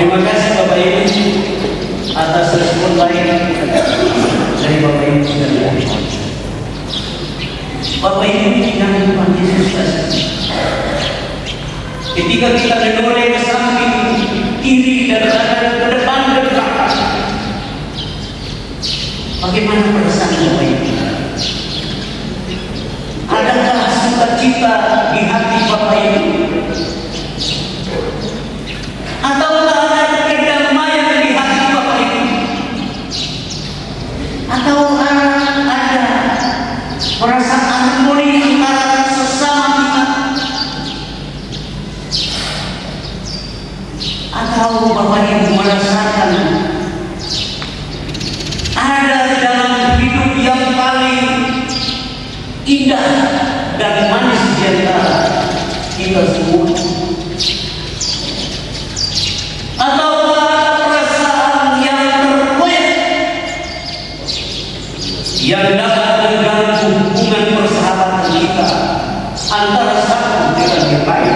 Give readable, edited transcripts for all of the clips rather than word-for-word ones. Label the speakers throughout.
Speaker 1: Terima kasih Bapak Ibu atas respon baik dari Bapak Ibu sekalian. Bapak Ibu yang Tuhan Yesus kasih. Ketika kita menoleh ke samping, kiri dan kanan, ke depan dan belakang, bagaimana perasaan Bapak Ibu? Adakah sukacita di hati Bapak Ibu? Ataukah ada kedamaian di hati Bapak Ibu? Atau ada perasaan harmoni antara sesama kita? Atau Bapak Ibu merasakan ada dalam hidup yang paling indah dan manis di antara kita semua? Atau perasaan yang terkoyak yang dapat mengganggu hubungan persahabatan kita antara satu dengan yang lain?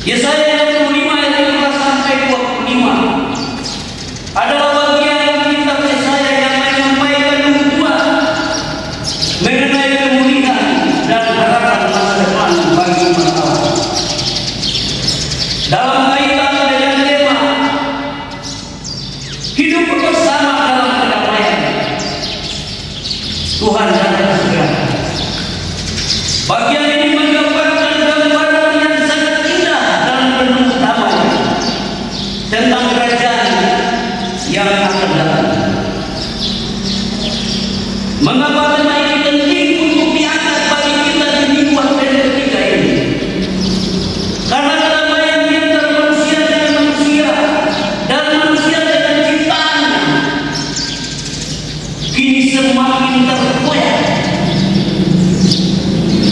Speaker 1: Yesaya 65 ayat 15 sampai 25 adalah bagian kitab Yesaya yang menyampaikan nubuat mengenai kemuliaan dan harapan masa depan bagi umat Allah. Dalam kaitan dengan tema hidup bersama dalam kedamaian, Tuhan datang segera. Bagian ini menggambarkan gambaran yang sangat indah dan penuh damai tentang kerajaan yang akan datang. Mengapa tema ini penting untuk diangkat bagi kita di mingguan ketiga ini? Karena kedamaian di antara manusia dengan manusia dan manusia dengan ciptaannya kini semakin terkoyak.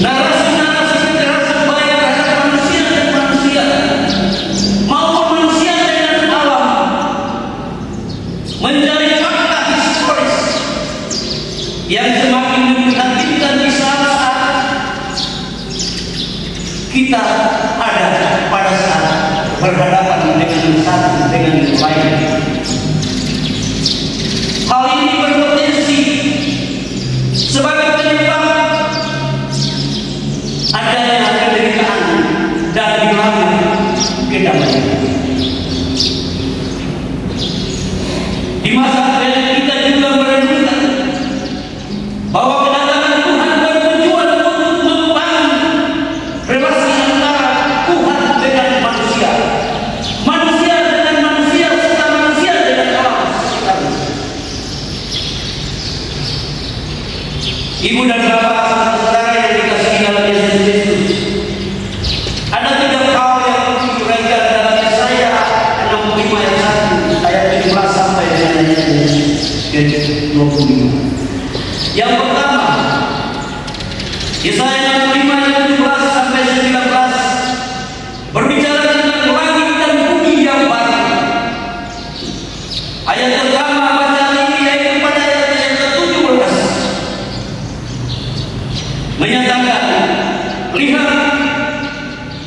Speaker 1: Narasi-narasi kekerasan baik terhadap manusia dan manusia maupun manusia dengan alam menjadi fakta historis yang semakin memprihatinkan di saat-saat kita ada pada saat berhadapan dengan satu dengan yang lain. Hal ini berpotensi sebagai penyebab adanya penderitaan dan hilangnya kedamaian. Di masa kita juga merenungkan bahwa kedatangan Tuhan bertujuan untuk membangun relasi antara Tuhan dengan manusia, manusia dengan manusia, serta manusia dengan alam sekitarnya. Ibu dan bapak, saudara yang dikasihi dalam Yesus Kristus, ada 3 hal yang perlu diperhatikan dalam Yesaya 65 ayat 1 ayat 17 sampai dengan ayat 25. Yang pertama, Yesaya 65 ayat 17 sampai 19 berbicara tentang langit dan bumi yang baru. Ayat pertama bacaan ini yaitu pada ayat yang ke-17 menyatakan, lihat,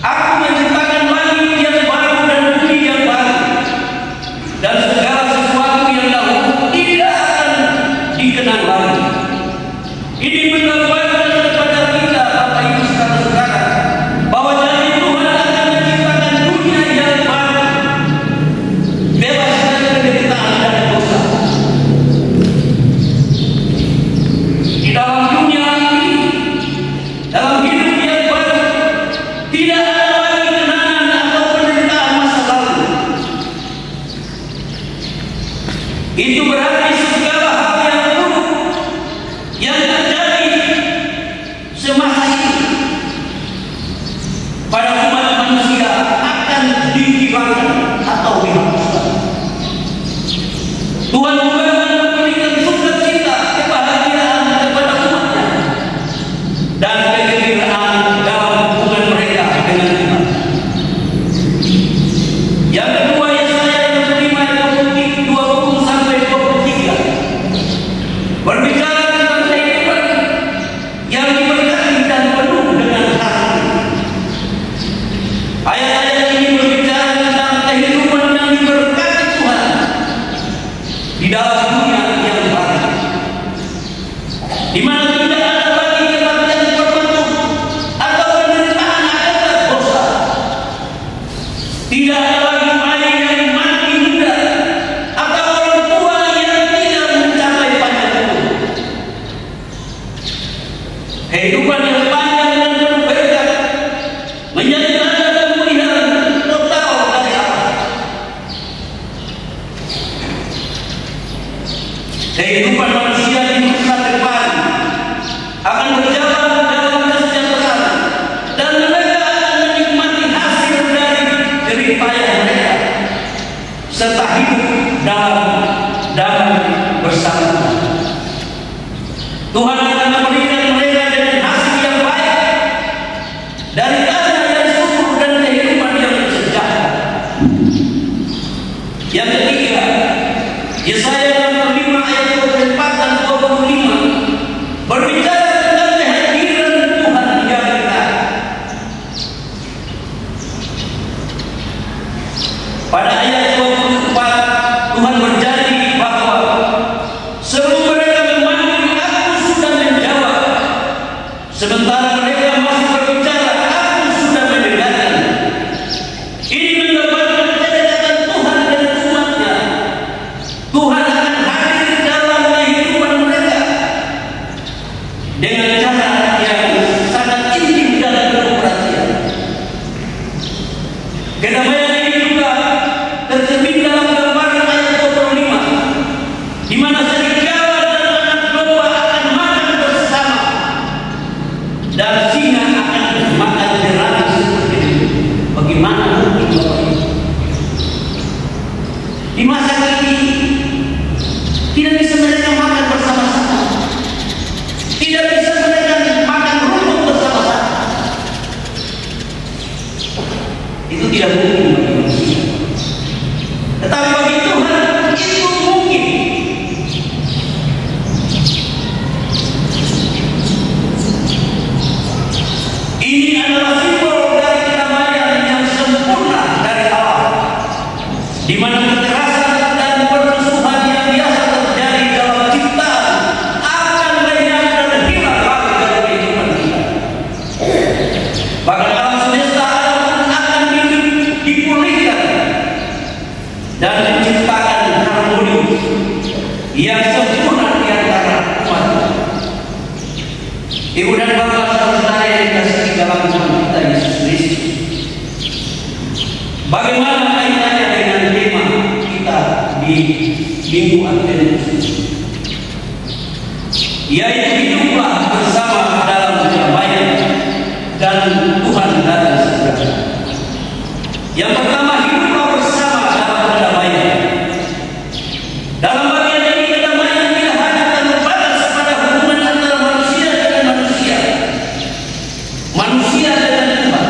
Speaker 1: aku menciptakan langit yang baru dan bumi yang baru, dan segala sesuatu yang dahulu tidak akan dikenal lagi. Ini menggambarkan kepada kita, Bapak Ibu saudara-saudara, bahwa janji Tuhan akan menciptakan dunia yang baru, bebas dari penderitaan dan dosa. Di dalam dunia ini, dalam hidup yang baru, tidak ada lagi tidak mungkin bagi manusia. Tetapi bagi Tuhan itu mungkin. Ini adalah simbol dari kedamaian yang sempurna dari Allah, di mana kekerasan dan permusuhan yang biasa terjadi dalam ciptaan akan lenyap dan hilang lagi dari kehidupan kita. Bahkan alam semesta akan dipulihkan dan menciptakan harmoni yang sempurna di antara umat. Ibu dan bapak saudara yang dikasihi dalam Tuhan kita Yesus Kristus, bagaimana kaitannya dengan tema kita di Minggu Advent, yaitu hiduplah bersama dalam kedamaian dan Tuhan datang segera. Yang pertama, hiduplah bersama dalam kedamaian. Dalam bagian ini kedamaian tidak hanya terbatas pada hubungan antara manusia dengan manusia, manusia dengan Tuhan,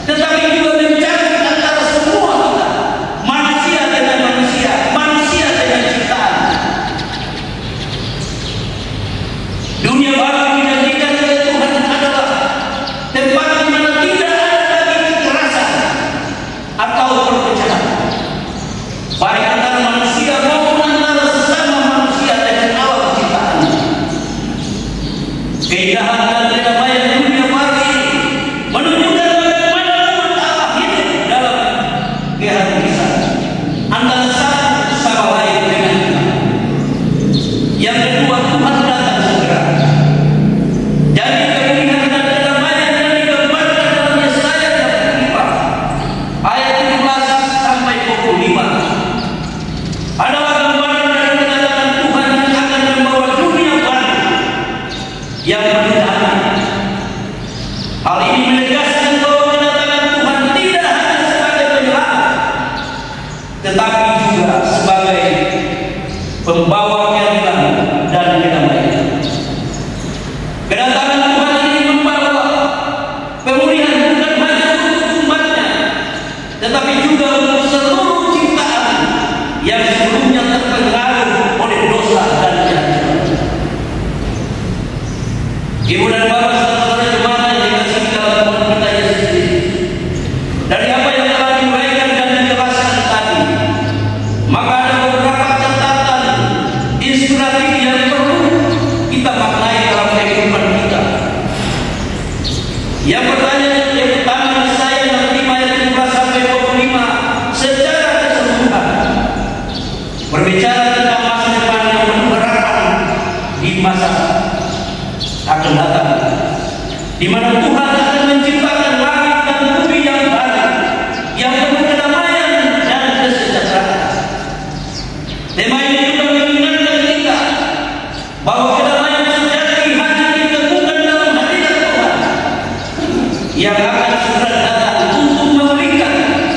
Speaker 1: tetapi juga mencakup antara semua kita, manusia dengan manusia, manusia dengan ciptaan. Dunia baru dijanjikan oleh Tuhan adalah tempat di mana tidak ada lagi kekerasan atau perpecahan, baik antara manusia maupun antara sesama manusia dengan alam ciptaan. Keindahan dan kedamaian dunia baru ini menunjukkan bagaimana umat Allah hidup dalam keharmonisan antara satu sama lain dengan Tuhan. Yang kedua, Tuhan datang segera. Jadi kemuliaan dan kedamaian yang digambarkan dalam Yesaya 45 ayat 17 sampai 25 adalah gambaran dari kedatangan Tuhan yang akan membawa dunia baru yang berdamai. Hal ini menegaskan bahwa kedatangan Tuhan tidak hanya sebagai penyelamat, tetapi juga sebagai pembawa keadilan dan kedamaian. Kedatangan Tuhan ini membawa pemulihan bukan hanya untuk umatnya, tetapi juga untuk seluruh ciptaan yang sebelumnya terpengaruh oleh dosa dan kehancuran. Ibu dan bapak saudara jemaat yang dikasihi dalam Tuhan kita Yesus Kristus, dari apa yang telah diuraikan dan dijelaskan tadi, maka ada beberapa catatan inspiratif yang perlu kita maknai dalam kehidupan kita. Yang pertama Yesaya 65 ayat 17 sampai 25 secara keseluruhan berbicara tentang masa depan yang penuh harapan di masa akan datang, di mana Tuhan akan menciptakan langit dan bumi yang baru, yang penuh kedamaian dan kesejahteraan. Tema ini juga mengingatkan kita bahwa kedamaian sejati hanya ditemukan dalam hadirat Tuhan yang akan segera datang untuk memulihkan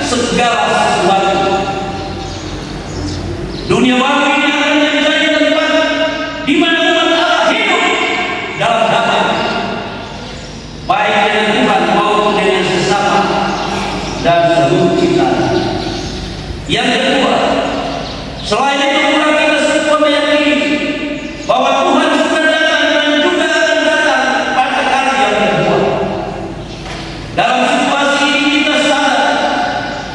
Speaker 1: segala sesuatu. Dunia baru ini akan menjadi tempat di mana umat Allah hidup dalam damai, baik dengan Tuhan maupun dengan sesama dan seluruh ciptaan. Yang kedua, selain itu pula kita semua meyakini bahwa Tuhan sudah datang dan juga akan datang pada kali yang kedua. Dalam situasi ini kita sadar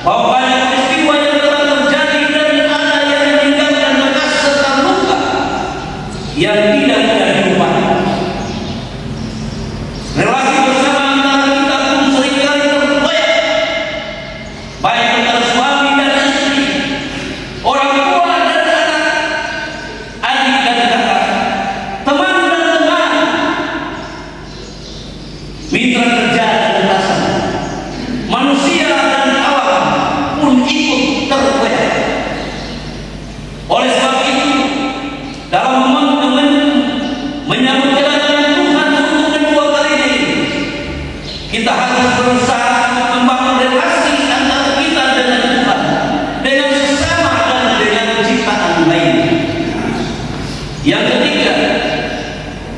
Speaker 1: bahwa banyak peristiwa yang telah terjadi dan ada yang meninggalkan bekas serta luka yang tidak mudah dilupakan. Relasi bersama antara kita pun seringkali terkoyak, baik antara suami dan istri, orang tua dan anak, adik dan kakak, teman dan teman, mitra kerja dan atasan, manusia dan alam pun ikut terkoyak. Oleh sebab itu, dalam momen menyambut kedatangan Tuhan untuk kedua kalinya ini, kita harus berusaha membangun relasi antara kita dengan Tuhan, dengan sesama dan dengan ciptaan lainnya. Yang ketiga,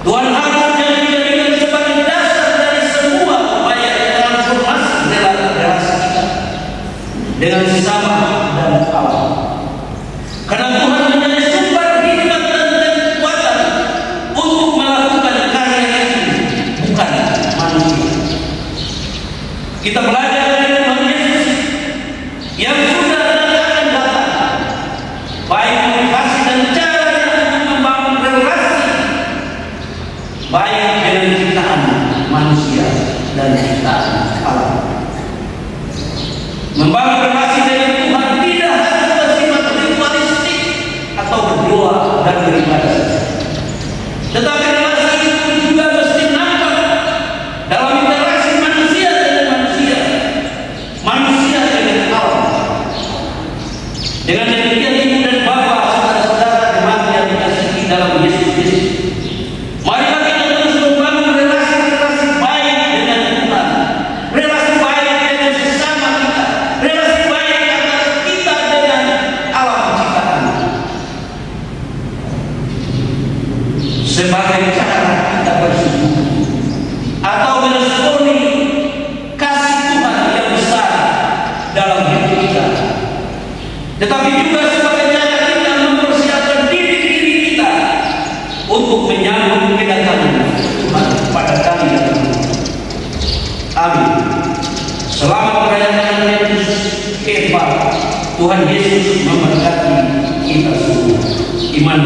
Speaker 1: Tuhan harus dijadikan sebagai dasar dari semua upaya transformasi relasi kita. dengan sesama dan alam. Karena Tuhan menjadi sumber hikmat dan kekuatan untuk melakukan karya itu, bukan manusia. Kita belajar dari Tuhan Yesus yang sudah dan akan datang, baik motivasi dan caranya untuk membangun relasi baik dengan ciptaan manusia dan ciptaan alam. Membangun relasi dengan Tuhan tidak harus bersifat ritualistik atau berdoa dan beribadah, tetapi relasi itu juga mesti nampak dalam interaksi manusia dengan manusia, manusia dengan alam. Dengan demikian ibu dan bapak, saudara-saudara jemaat yang dikasihi dalam Yesus Kristus, marilah kita terus membangun relasi-relasi baik dengan Tuhan, relasi baik dengan sesama kita, relasi baik antara kita dengan alam ciptaan, sebagai cara kita bersekutu atau meresponi kasih Tuhan yang besar dalam hidup kita, tetapi juga sebagai cara kita mempersiapkan diri kita untuk menyambut kedatangan Tuhan pada kali yang kedua. Amin. Selamat merayakan Yesus Kefar. Tuhan Yesus memberkati kita semua. Iman.